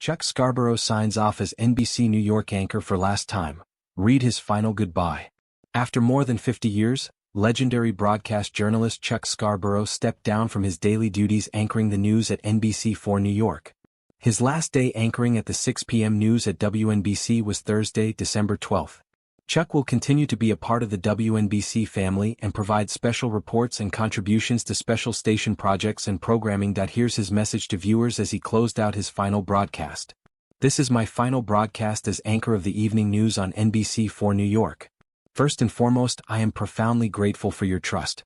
Chuck Scarborough signs off as NBC New York anchor for last time. Read his final goodbye. After more than 50 years, legendary broadcast journalist Chuck Scarborough stepped down from his daily duties anchoring the news at NBC4 New York. His last day anchoring at the 6 p.m. news at WNBC was Thursday, December 12. Chuck will continue to be a part of the WNBC family and provide special reports and contributions to special station projects and programming. Here's his message to viewers as he closed out his final broadcast. This is my final broadcast as anchor of the evening news on NBC4 New York. First and foremost, I am profoundly grateful for your trust.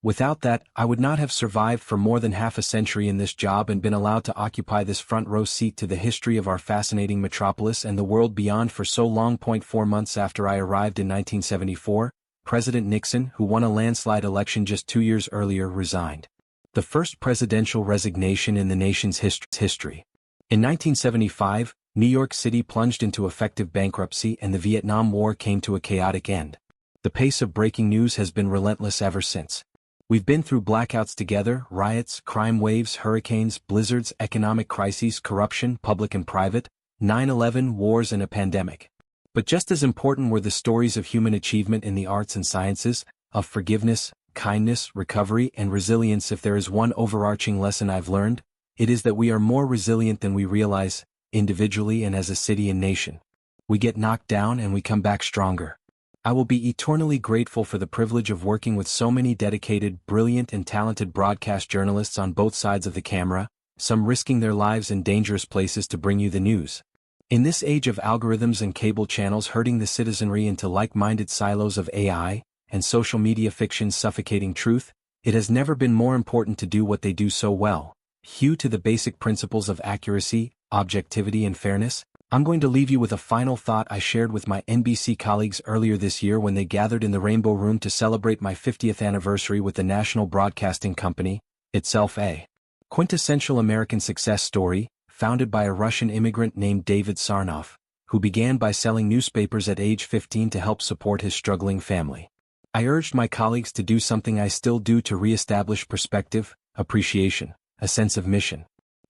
Without that, I would not have survived for more than half a century in this job and been allowed to occupy this front row seat to the history of our fascinating metropolis and the world beyond for so long. 4 months after I arrived in 1974, President Nixon, who won a landslide election just 2 years earlier, resigned. The first presidential resignation in the nation's history. In 1975, New York City plunged into effective bankruptcy and the Vietnam War came to a chaotic end. The pace of breaking news has been relentless ever since. We've been through blackouts together, riots, crime waves, hurricanes, blizzards, economic crises, corruption, public and private, 9/11, wars and a pandemic. But just as important were the stories of human achievement in the arts and sciences, of forgiveness, kindness, recovery and resilience. If there is one overarching lesson I've learned, it is that we are more resilient than we realize, individually and as a city and nation. We get knocked down and we come back stronger. I will be eternally grateful for the privilege of working with so many dedicated, brilliant and talented broadcast journalists on both sides of the camera, some risking their lives in dangerous places to bring you the news. In this age of algorithms and cable channels herding the citizenry into like-minded silos of AI, and social media fiction suffocating truth, it has never been more important to do what they do so well, hew to the basic principles of accuracy, objectivity and fairness. I'm going to leave you with a final thought I shared with my NBC colleagues earlier this year when they gathered in the Rainbow Room to celebrate my 50th anniversary with the National Broadcasting Company, itself a quintessential American success story, founded by a Russian immigrant named David Sarnoff, who began by selling newspapers at age 15 to help support his struggling family. I urged my colleagues to do something I still do to re-establish perspective, appreciation, a sense of mission.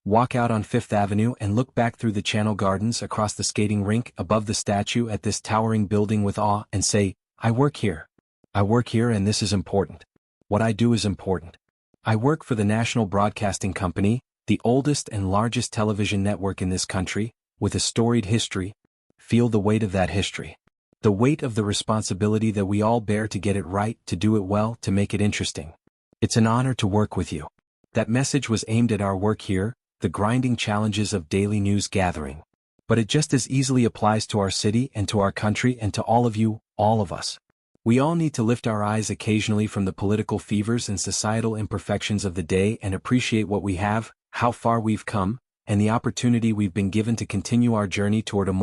Walk out on Fifth Avenue and look back through the Channel Gardens across the skating rink above the statue at this towering building with awe and say, I work here. I work here and this is important. What I do is important. I work for the National Broadcasting Company, the oldest and largest television network in this country, with a storied history. Feel the weight of that history. The weight of the responsibility that we all bear to get it right, to do it well, to make it interesting. It's an honor to work with you. That message was aimed at our work here, the grinding challenges of daily news gathering. But it just as easily applies to our city and to our country and to all of you, all of us. We all need to lift our eyes occasionally from the political fevers and societal imperfections of the day and appreciate what we have, how far we've come, and the opportunity we've been given to continue our journey toward a more